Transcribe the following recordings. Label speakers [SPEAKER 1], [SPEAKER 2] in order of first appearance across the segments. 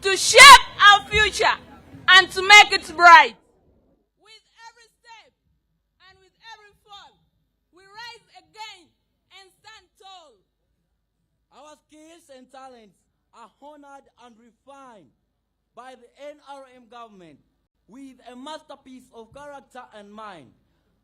[SPEAKER 1] to shape our future and to make it bright. With every step and with every fall, we rise again and stand tall.
[SPEAKER 2] Our skills and talents are honored and refined by the NRM government with a masterpiece of character and mind.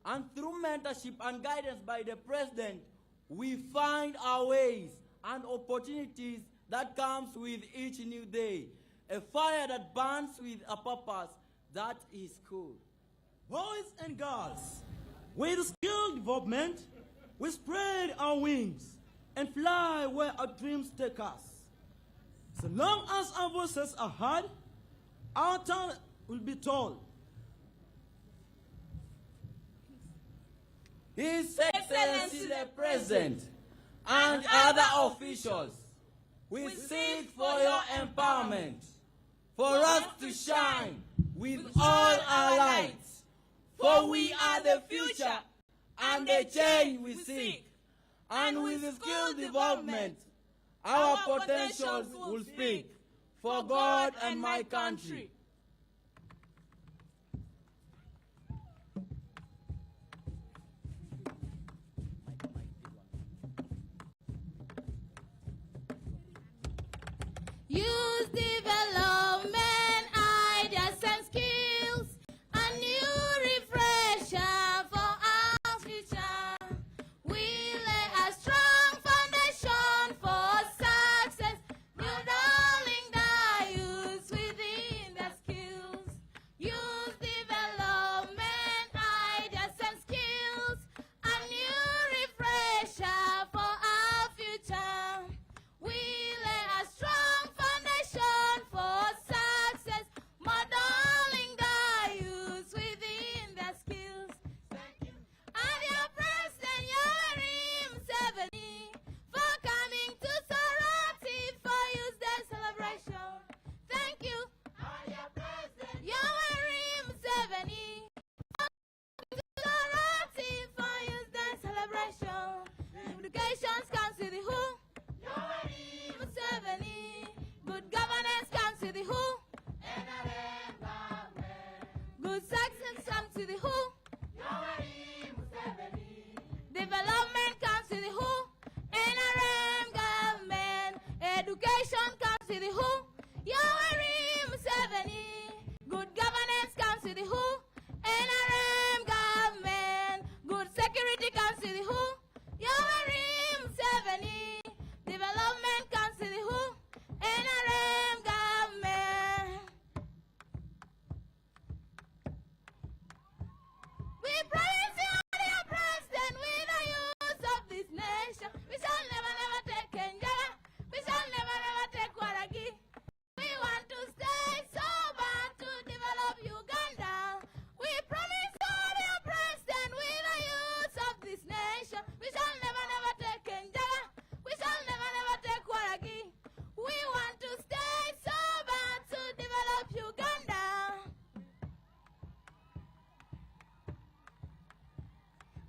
[SPEAKER 2] And through mentorship and guidance by the president, we find our ways and opportunities that comes with each new day. A fire that burns with a purpose that is cool.
[SPEAKER 3] Boys and girls, with skill development, we spread our wings and fly where our dreams take us. So long as our voices are heard, our tongue will be told.
[SPEAKER 2] His Excellency the President and other officials, we seek for your empowerment, for us to shine with all our lights, for we are the future and the change we seek. And with the skill development, our potentials will speak for God and my country.
[SPEAKER 4] Use development, ideas and skills, a new refresher for our future. We lay a strong foundation for success, modeling the youth within the skills. Use development, ideas and skills, a new refresher for our future. We lay a strong foundation for success, modeling the youth within the skills. I'm your president, Yoweri Museveni, for coming to Soroti for Youth Day celebration. Thank you. I'm your president, Yoweri Museveni, for coming to Soroti for Youth Day celebration. Education comes to the who? Yoweri Museveni. Good governance comes to the who? NRM government. Good success comes to the who? Yoweri Museveni. Development comes to the who? NRM government. Education comes to the who? Yoweri Museveni. Good governance comes to the who? NRM government. Good security comes to the who? Yoweri Museveni. Development comes to the who? NRM government. We promise you, dear President, we the youth of this nation. We shall never, never take Kenya. We shall never, never take Waragi. We want to stay sober to develop Uganda. We promise you, dear President, we the youth of this nation. We shall never, never take Kenya. We shall never, never take Waragi. We want to stay sober to develop Uganda.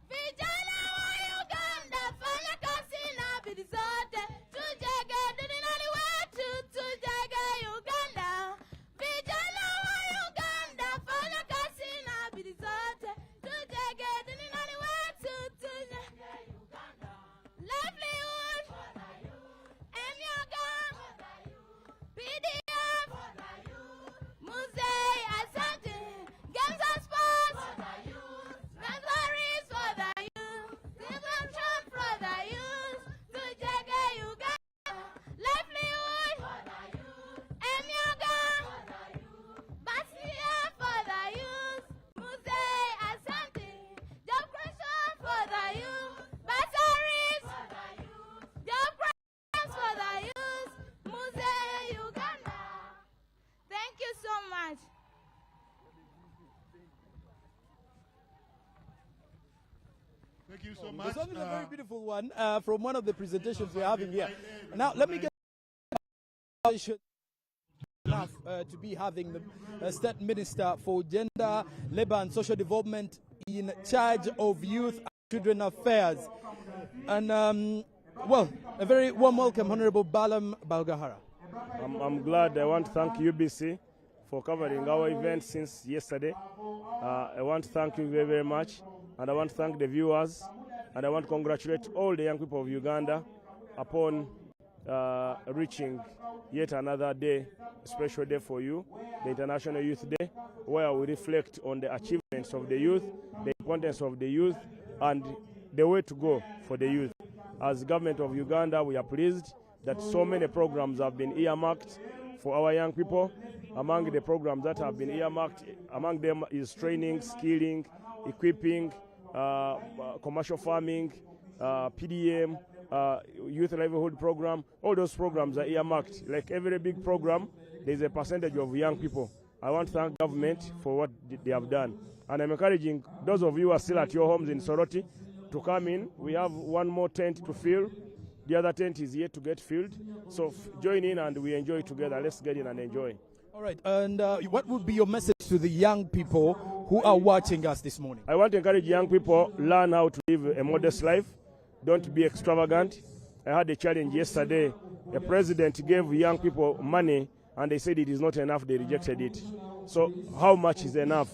[SPEAKER 4] Vijana wa Uganda, fanya kazi na bidii zote, tujenge duniani wetu, tujenge Uganda. Vijana wa Uganda, fanya kazi na bidii zote, tujenge duniani wetu, tujenge Uganda. Livelihood for the youth, Emyoga for the youth, PDF for the youth, Muzei Asante, Games and Sports for the youth, Nurseries for the youth, Detention for the youth, tujenge Uganda. Livelihood for the youth, Emyoga for the youth, Basia for the youth, Muzei Asante, Job creation for the youth, Bursaries for the youth, Job creation for the youth, Muzei Uganda. Thank you so much.
[SPEAKER 5] Thank you so much.
[SPEAKER 6] There's something a very beautiful one from one of the presentations we're having here. Now, let me get enough to be having the State Minister for Gender, Labor and Social Development in charge of Youth and Children Affairs. And, well, a very warm welcome, Honorable Balam Balgahara.
[SPEAKER 7] I'm glad. I want to thank UBC for covering our event since yesterday. I want to thank you very, very much. And I want to thank the viewers. And I want to congratulate all the young people of Uganda upon reaching yet another day, a special day for you, the International Youth Day, where we reflect on the achievements of the youth, the importance of the youth, and the way to go for the youth. As government of Uganda, we are pleased that so many programs have been earmarked for our young people. Among the programs that have been earmarked, among them is training, skilling, equipping, commercial farming, PDM, youth livelihood program. All those programs are earmarked. Like every big program, there's a percentage of young people. I want to thank government for what they have done. And I'm encouraging those of you who are still at your homes in Soroti to come in. We have one more tent to fill. The other tent is yet to get filled. So join in and we enjoy together. Let's get in and enjoy.
[SPEAKER 6] All right. And what would be your message to the young people who are watching us this morning?
[SPEAKER 7] I want to encourage young people, learn how to live a modest life. Don't be extravagant. I had a challenge yesterday. The president gave young people money and they said it is not enough. They rejected it. So how much is enough?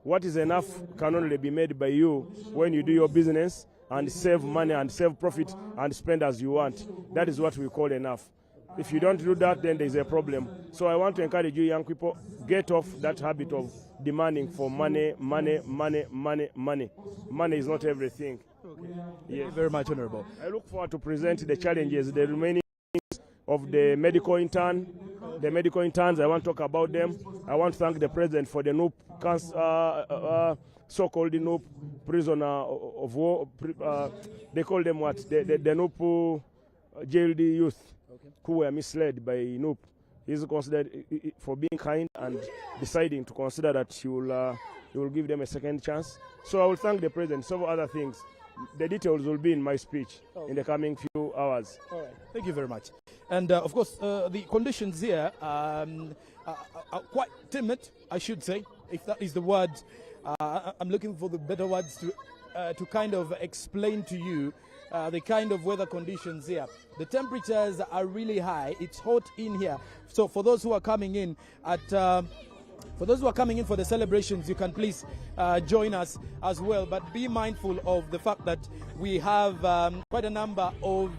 [SPEAKER 7] What is enough can only be made by you when you do your business and save money and save profit and spend as you want. That is what we call enough. If you don't do that, then there's a problem. So I want to encourage you young people, get off that habit of demanding for money, money, money, money, money. Money is not everything.
[SPEAKER 6] Okay. Thank you very much, Honorable.
[SPEAKER 7] I look forward to present the challenges, the remaining of the medical intern. The medical interns, I want to talk about them. I want to thank the president for the NUP, so-called NUP prisoner of war. They call them what? The NUP jailed youth who were misled by NUP. He's considered for being kind and deciding to consider that he will give them a second chance. So I will thank the president. Several other things. The details will be in my speech in the coming few hours.
[SPEAKER 6] All right. Thank you very much. And of course, the conditions here are quite timid, I should say, if that is the word. I'm looking for the better words to kind of explain to you the kind of weather conditions here. The temperatures are really high. It's hot in here. So for those who are coming in for the celebrations, you can please join us as well. But be mindful of the fact that we have quite a number of,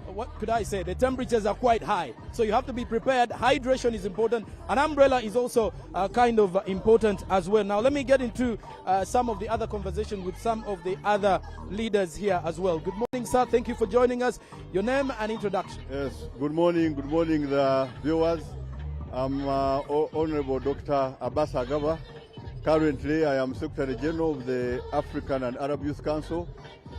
[SPEAKER 6] what could I say? The temperatures are quite high. So you have to be prepared. Hydration is important. An umbrella is also kind of important as well. Now let me get into some of the other conversation with some of the other leaders here as well. Good morning, sir. Thank you for joining us. Your name and introduction.
[SPEAKER 5] Yes, good morning, the viewers. I'm Honorable Dr. Abbas Agaba. Currently, I am Secretary General of the African and Arab Youth Council.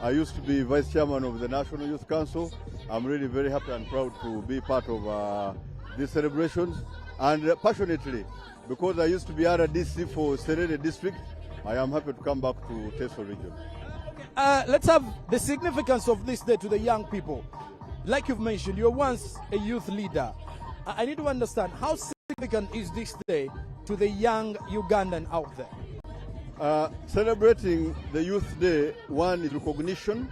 [SPEAKER 5] I used to be Vice Chairman of the National Youth Council. I'm really very happy and proud to be part of these celebrations. And passionately, because I used to be RDC for Serere District, I am happy to come back to Teso region.
[SPEAKER 6] Let's have the significance of this day to the young people. Like you've mentioned, you were once a youth leader. I need to understand, how significant is this day to the young Ugandan out there?
[SPEAKER 5] Celebrating the Youth Day, one is recognition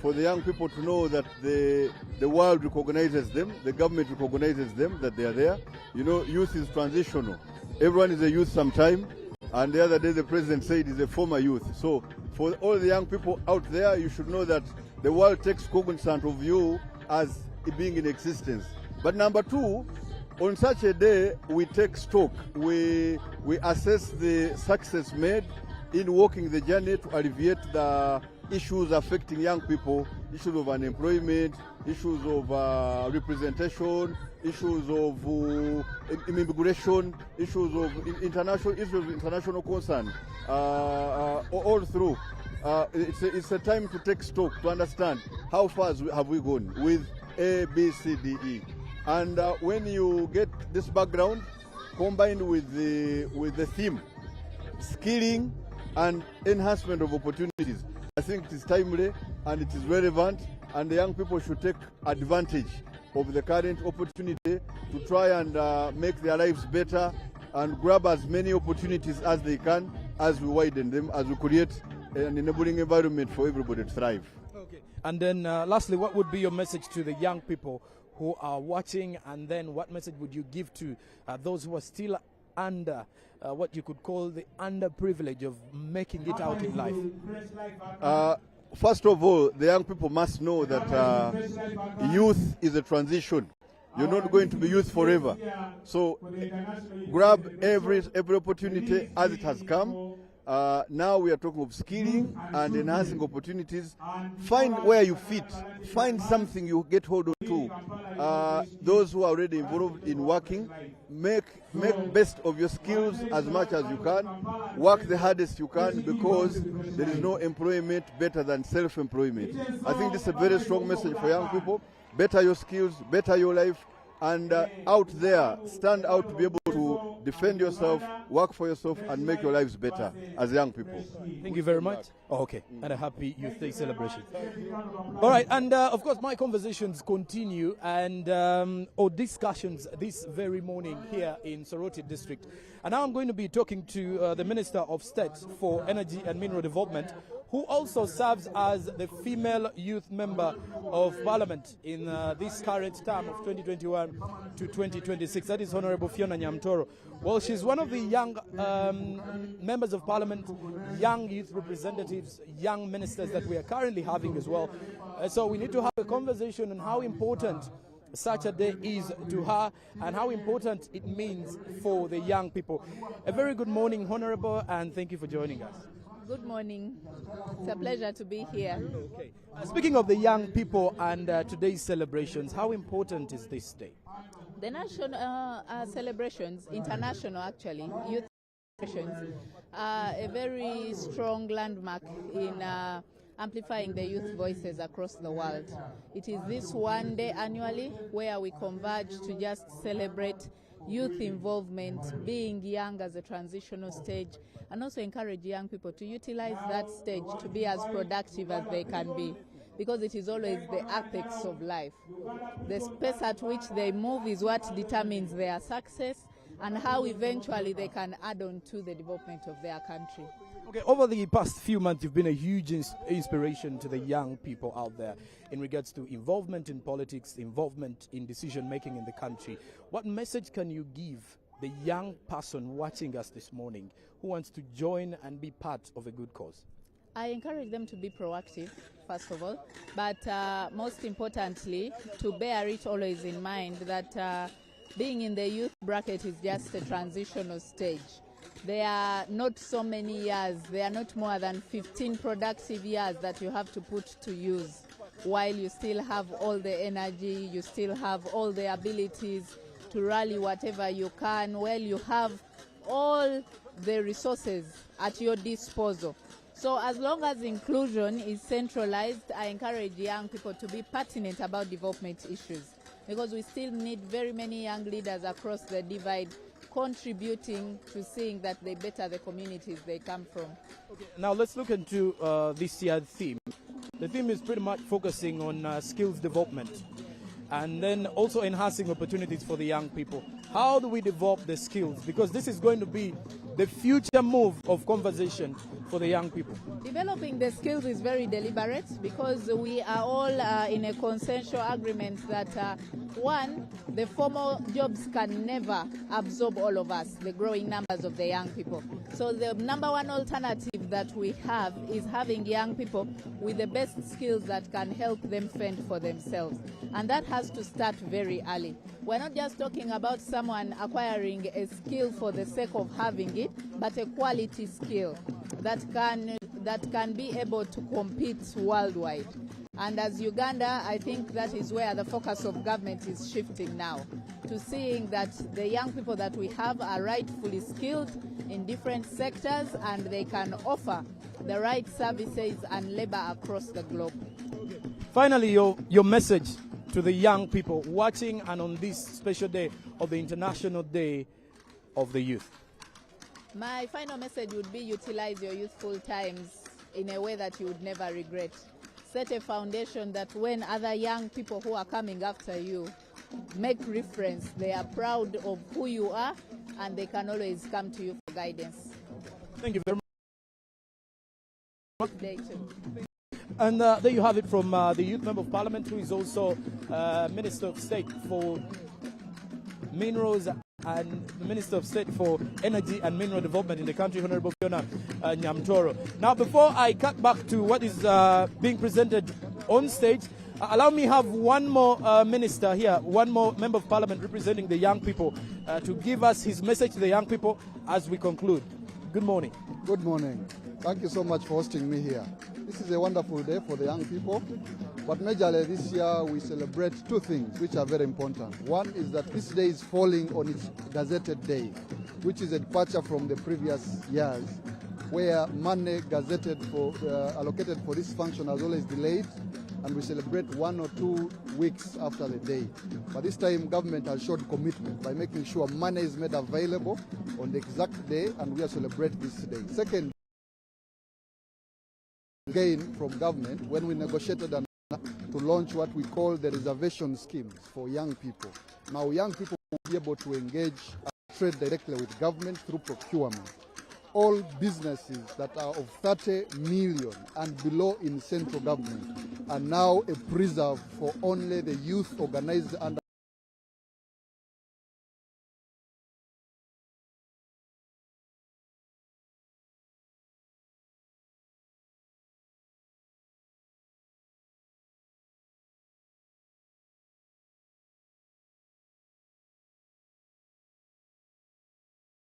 [SPEAKER 5] for the young people to know that the world recognizes them, the government recognizes them, that they are there. You know, youth is transitional. Everyone is a youth sometime, and the other day the president said he's a former youth. So for all the young people out there, you should know that the world takes cognizance of you as being in existence. But number two, on such a day, we take stock. We assess the success made in walking the journey to alleviate the issues affecting young people, issues of unemployment, issues of representation, issues of immigration, issues of international concern, all through. It's a time to take stock, to understand how far have we gone with A, B, C, D, E. And when you get this background combined with the theme, skilling and enhancement of opportunities, I think it is timely and it is relevant, and the young people should take advantage of the current opportunity to try and make their lives better and grab as many opportunities as they can as we widen them, as we create an enabling environment for everybody to thrive.
[SPEAKER 6] Okay. And then lastly, what would be your message to the young people who are watching, and then what message would you give to those who are still under what you could call the underprivilege of making it out in life?
[SPEAKER 5] First of all, the young people must know that youth is a transition. You're not going to be youth forever. So grab every opportunity as it has come. Now we are talking of skilling and enhancing opportunities. Find where you fit. Find something you get hold of to. Those who are already involved in working, make best of your skills as much as you can. Work the hardest you can, because there is no employment better than self-employment. I think this is a very strong message for young people. Better your skills, better your life, and out there, stand out to be able to defend yourself, work for yourself, and make your lives better as young people.
[SPEAKER 6] Thank you very much. Oh, okay. And a happy Youth Day celebration. All right. And of course, my conversations continue and or discussions this very morning here in Soroti District. And now I'm going to be talking to the Minister of State for Energy and Mineral Development, who also serves as the female youth member of Parliament in this current term of 2021 to 2026. That is Honorable Fiona Nyamtoro. Well, she's one of the young members of Parliament, young youth representatives, young ministers that we are currently having as well. So we need to have a conversation on how important such a day is to her and how important it means for the young people. A very good morning, Honorable, and thank you for joining us.
[SPEAKER 8] Good morning. It's a pleasure to be here.
[SPEAKER 6] Okay. Speaking of the young people and today's celebrations, how important is this day?
[SPEAKER 8] The national celebrations, international actually, youth celebrations, are a very strong landmark in amplifying the youth voices across the world. It is this one day annually where we converge to just celebrate youth involvement, being young as a transitional stage, and also encourage young people to utilize that stage to be as productive as they can be, because it is always the apex of life. The space at which they move is what determines their success and how eventually they can add on to the development of their country.
[SPEAKER 6] Okay, over the past few months, you've been a huge inspiration to the young people out there in regards to involvement in politics, involvement in decision-making in the country. What message can you give the young person watching us this morning who wants to join and be part of a good cause?
[SPEAKER 8] I encourage them to be proactive, first of all, but most importantly, to bear it always in mind that being in the youth bracket is just a transitional stage. There are not so many years, there are not more than 15 productive years that you have to put to use, while you still have all the energy, you still have all the abilities to rally whatever you can, while you have all the resources at your disposal. So as long as inclusion is centralized, I encourage young people to be pertinent about development issues, because we still need very many young leaders across the divide contributing to seeing that they better the communities they come from.
[SPEAKER 6] Okay, now let's look into this year's theme. The theme is pretty much focusing on skills development and then also enhancing opportunities for the young people. How do we develop the skills? Because this is going to be the future move of conversation for the young people.
[SPEAKER 8] Developing the skills is very deliberate, because we are all in a consensual agreement that one, the formal jobs can never absorb all of us, the growing numbers of the young people. So the number one alternative that we have is having young people with the best skills that can help them fend for themselves. And that has to start very early. We're not just talking about someone acquiring a skill for the sake of having it, but a quality skill that can be able to compete worldwide. And as Uganda, I think that is where the focus of government is shifting now, to seeing that the young people that we have are rightfully skilled in different sectors and they can offer the right services and labor across the globe.
[SPEAKER 6] Finally, your message to the young people watching and on this special day of the International Day of the Youth.
[SPEAKER 8] My final message would be utilize your youthful times in a way that you would never regret. Set a foundation that when other young people who are coming after you make reference, they are proud of who you are and they can always come to you for guidance.
[SPEAKER 6] Thank you very much.
[SPEAKER 8] Good day too.
[SPEAKER 6] And there you have it from the Youth Member of Parliament, who is also Minister of State for Minerals and the Minister of State for Energy and Mineral Development in the country, Honorable Fiona Nyamtoro. Now, before I cut back to what is being presented on stage, allow me have one more minister here, one more member of parliament representing the young people to give us his message to the young people as we conclude. Good morning.
[SPEAKER 9] Good morning. Thank you so much for hosting me here. This is a wonderful day for the young people, but majorly this year we celebrate two things which are very important. One is that this day is falling on its gazetted day, which is a departure from the previous years, where money gazetted for allocated for this function has always delayed, and we celebrate 1 or 2 weeks after the day. But this time government has showed commitment by making sure money is made available on the exact day, and we are celebrating this day. Second, gain from government when we negotiated to launch what we call the reservation schemes for young people. Now young people will be able to engage and trade directly with government through procurement. All businesses that are of 30 million and below in central government are now a preserve for only the youth organized under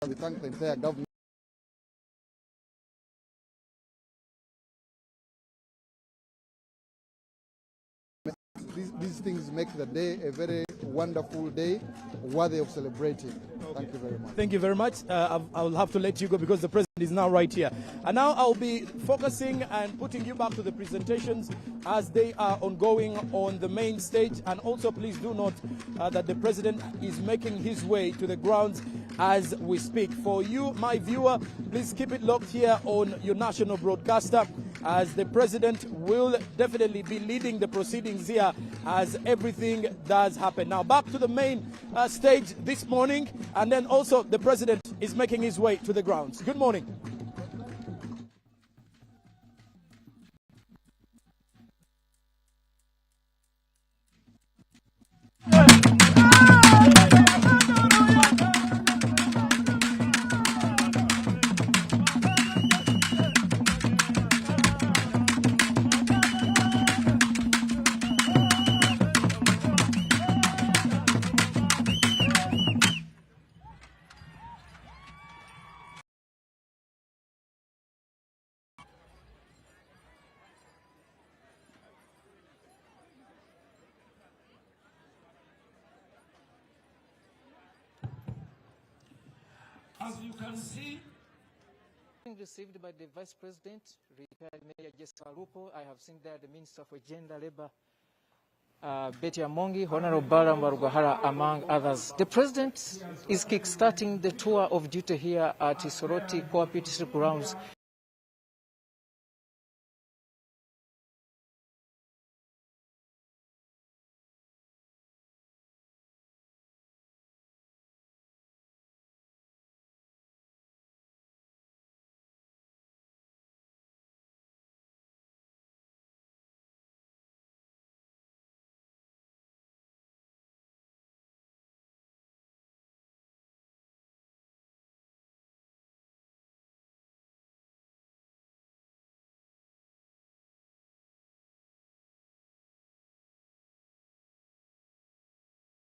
[SPEAKER 9] we thank the entire government. These things make the day a very wonderful day, worthy of celebrating. Thank you very much.
[SPEAKER 6] Thank you very much. I'll have to let you go because the president is now right here. And now I'll be focusing and putting you back to the presentations as they are ongoing on the main stage. And also please do note that the president is making his way to the grounds as we speak. For you, my viewer, please keep it locked here on your national broadcaster, as the president will definitely be leading the proceedings here as everything does happen. Now back to the main stage this morning, and then also the president is making his way to the grounds. Good morning.
[SPEAKER 10] As you can see, received by the Vice President, retired Mayor Jessica Lupo. I have seen there the Minister for Gender, Labour, Betty Amongi, Honorable Bala Rugahara, among others. The President is kickstarting the tour of duty here at Soroti Cooperative Grounds.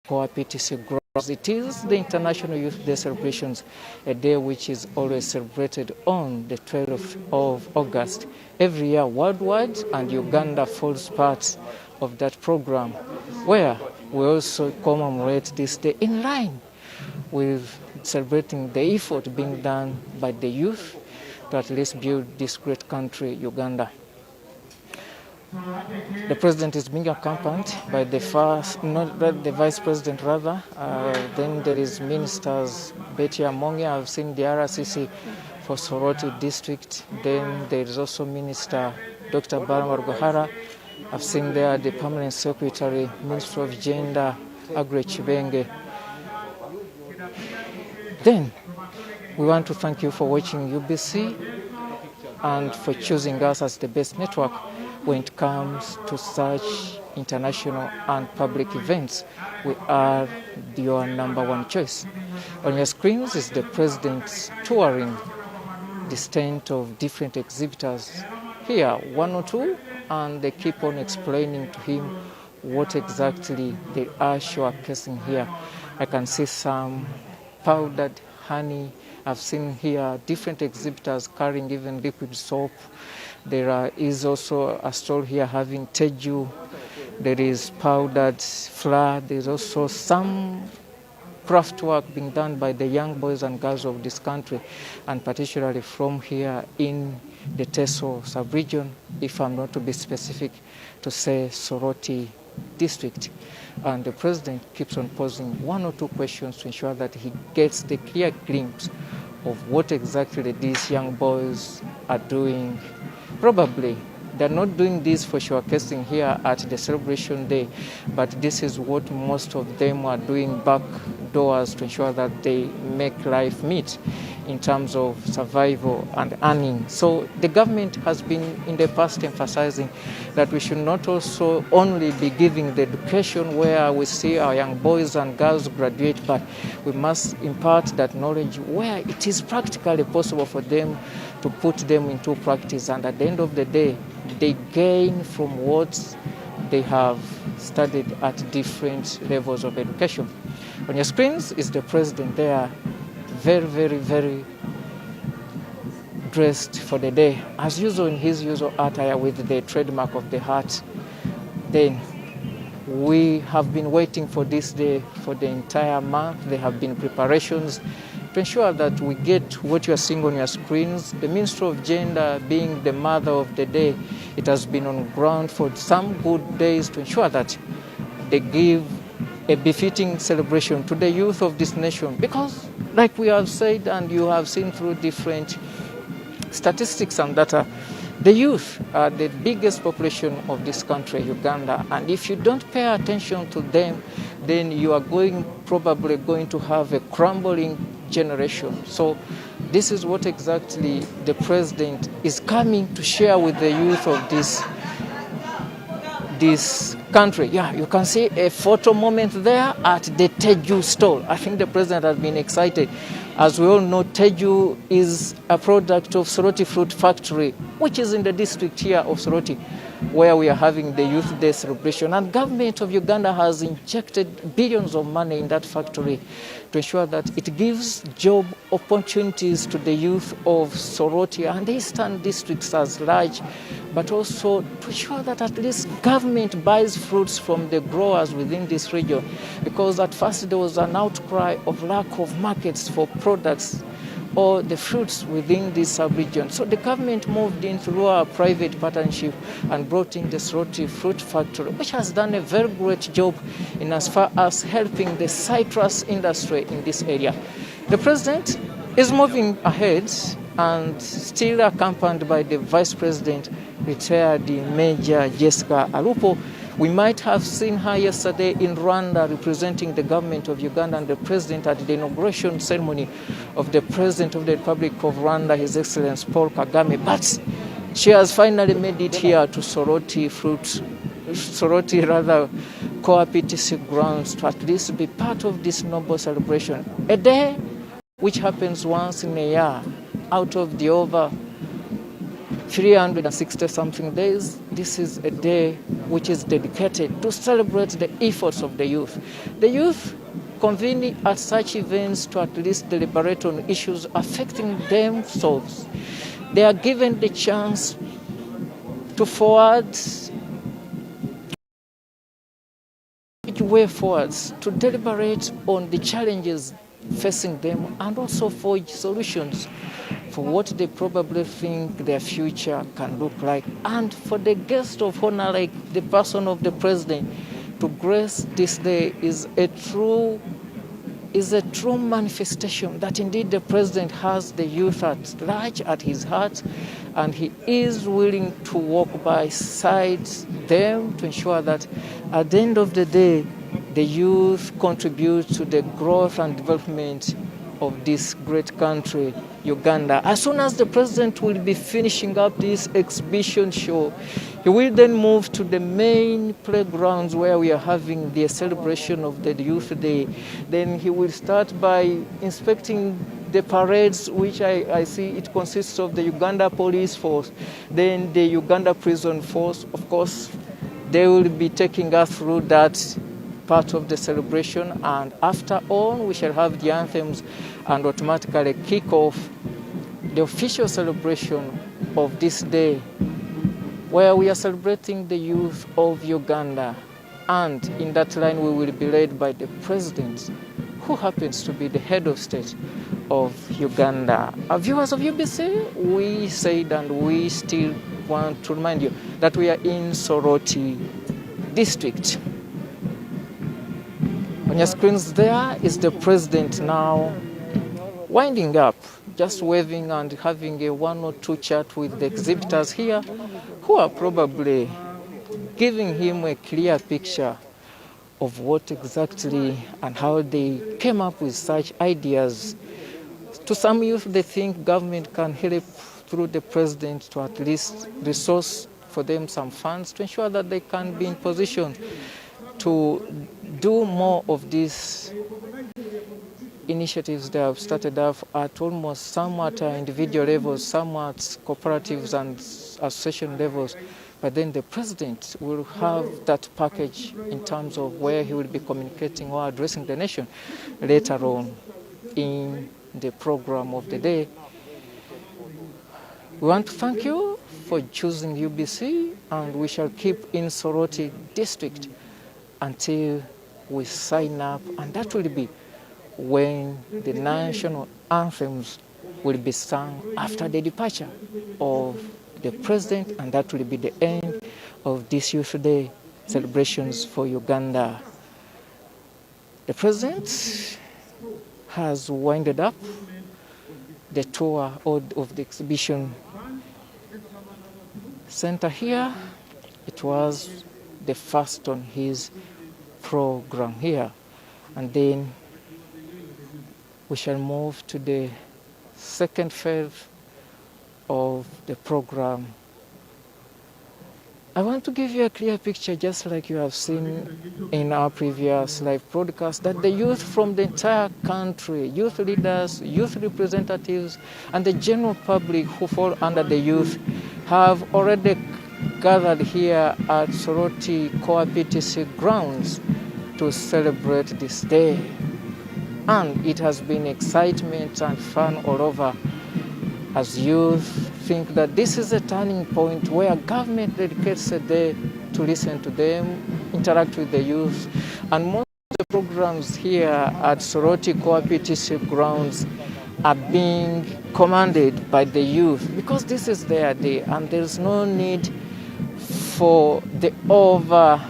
[SPEAKER 10] PTC grows. It is the International Youth Day celebrations, a day which is always celebrated on the 12th of August every year worldwide, and Uganda falls part of that program, where we also commemorate this day in line with celebrating the effort being done by the youth to at least build this great country, Uganda. The president is being accompanied by the vice president rather. Then there is ministers Betty Amongi. I've seen the RCC for Soroti district. Then there is also Minister Dr. Bala Rugahara. I've seen there the permanent secretary, Minister of Gender, Agre Chibenge. Then we want to thank you for watching UBC and for choosing us as the best network when it comes to such international and public events. We are your number one choice. On your screens is the president touring the stand of different exhibitors. Here, one or two, and they keep on explaining to him what exactly they are showcasing here. I can see some powdered honey. I've seen here different exhibitors carrying even liquid soap. There is also a stall here having teju. There is powdered flour. There's also some craft work being done by the young boys and girls of this country, and particularly from here in the Teso sub-region, if I'm not to be specific, to say Soroti district. And the president keeps on posing one or two questions to ensure that he gets the clear glimpse of what exactly these young boys are doing. Probably they're not doing this for showcasing here at the celebration day, but this is what most of them are doing back doors to ensure that they make life meet in terms of survival and earning. So the government has been in the past emphasizing that we should not also only be giving the education where we see our young boys and girls graduate, but we must impart that knowledge where it is practically possible for them to put them into practice, and at the end of the day, they gain from what they have studied at different levels of education. On your screens is the president there, very, very, very dressed for the day, as usual in his usual attire with the trademark of the hat. Then we have been waiting for this day for the entire month. There have been preparations to ensure that we get what you are seeing on your screens. The Ministry of Gender being the mother of the day, it has been on ground for some good days to ensure that they give a befitting celebration to the youth of this nation, because like we have said and you have seen through different statistics and data, the youth are the biggest population of this country, Uganda, and if you don't pay attention to them, then you are probably going to have a crumbling generation. So this is what exactly the president is coming to share with the youth of this country. Yeah, you can see a photo moment there at the Teju stall. I think the president has been excited. As we all know, Teju is a product of Soroti Fruit Factory, which is in the district here of Soroti, where we are having the Youth Day celebration. And government of Uganda has injected billions of money in that factory to ensure that it gives job opportunities to the youth of Soroti and the eastern districts as large, but also to ensure that at least government buys fruits from the growers within this region, because at first there was an outcry of lack of markets for products or the fruits within this sub-region. So the government moved in through a private partnership and brought in the Soroti Fruit Factory, which has done a very great job in as far as helping the citrus industry in this area. The president is moving ahead and still accompanied by the vice president, retired Major Jessica Alupo. We might have seen her yesterday in Rwanda representing the government of Uganda and the president at the inauguration ceremony of the President of the Republic of Rwanda, His Excellency Paul Kagame. But she has finally made it here to Soroti co-PTC grounds to at least be part of this noble celebration. A day which happens once in a year out of the over 360-something days. This is a day which is dedicated to celebrate the efforts of the youth. The youth convene at such events to at least deliberate on issues affecting themselves. They are given the chance to forward way forwards, to deliberate on the challenges facing them and also forge solutions for what they probably think their future can look like. And for the guest of honor like the person of the president to grace this day is a true manifestation that indeed the president has the youth at large at his heart, and he is willing to walk beside them to ensure that at the end of the day the youth contribute to the growth and development of this great country, Uganda. As soon as the president will be finishing up this exhibition show, he will then move to the main playgrounds where we are having the celebration of the Youth Day. Then he will start by inspecting the parades, which I see it consists of the Uganda Police Force, then the Uganda Prison Force. Of course, they will be taking us through that part of the celebration, and after all, we shall have the anthems and automatically kick off the official celebration of this day, where we are celebrating the youth of Uganda. And in that line, we will be led by the president, who happens to be the head of state of Uganda. Viewers of UBC, we said and we still want to remind you that we are in Soroti district. On your screens there is the president now winding up, just waving and having a one or two chat with the exhibitors here, who are probably giving him a clear picture of what exactly and how they came up with such ideas. To some youth, they think government can help through the president to at least resource for them some funds to ensure that they can be in position to do more of these initiatives they have started off at almost some at individual levels, some at cooperatives and association levels. But then the president will have that package in terms of where he will be communicating or addressing the nation later on in the program of the day. We want to thank you for choosing UBC, and we shall keep in Soroti district until we sign up, and that will be when the national anthems will be sung after the departure of the president, and that will be the end of this Youth Day celebrations for Uganda. The president has winded up the tour of the exhibition center here. It was the first on his program here, and then we shall move to the second phase of the program. I want to give you a clear picture, just like you have seen in our previous live broadcast, that the youth from the entire country, youth leaders, youth representatives, and the general public who fall under the youth have already gathered here at Soroti Core PTC grounds to celebrate this day. And it has been excitement and fun all over, as youth think that this is a turning point where government dedicates a day to listen to them, interact with the youth. And most of the programs here at Soroti Core PTC grounds are being commanded by the youth, because this is their day and there's no need for the over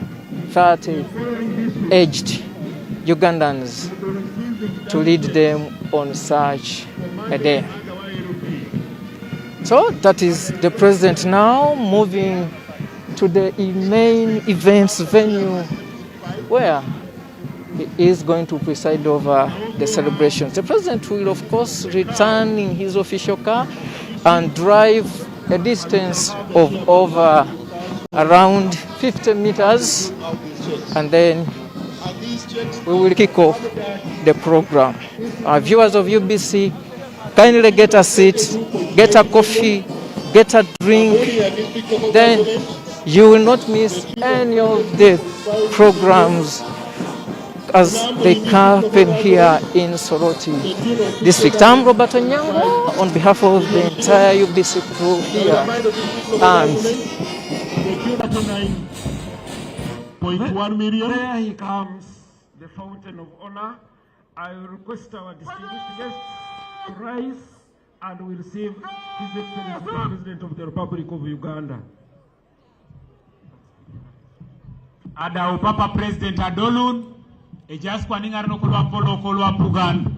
[SPEAKER 10] 30 aged Ugandans to lead them on such a day. So that is the president now moving to the main events venue, where he is going to preside over the celebrations. The president will, of course, return in his official car and drive a distance of over around 50 meters, and then we will kick off the program. Our viewers of UBC, kindly get a seat, get a coffee, get a drink, then you will not miss any of the programs as they happen here in Soroti district. I'm Robert Onyango on behalf of the entire UBC crew here. And
[SPEAKER 11] .1 million. There he comes, the fountain of honor. I will request our distinguished guests to rise and we receive His Excellency the President of the Republic of Uganda. Ada Papa President Adolun, ejas kwaningar no kulwa polo kulwa Uganda.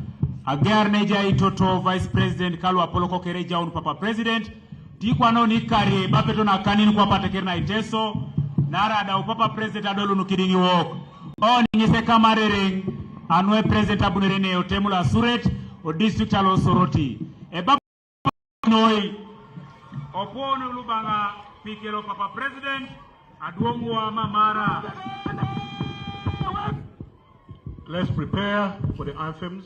[SPEAKER 11] Agar neja itoto Vice President kalwa polo kokere jaun Papa President. Tikwano ni kare bapeto na kanini kwa patekerna iteso. Nara ada Papa President Adolun kiringi wok. O ningise kamarering anwe President Abunerene otemula suret. o district alo soroti e baba noi opone lubanga pikelo papa president aduomu wa mamara.
[SPEAKER 12] Let's prepare for the anthems.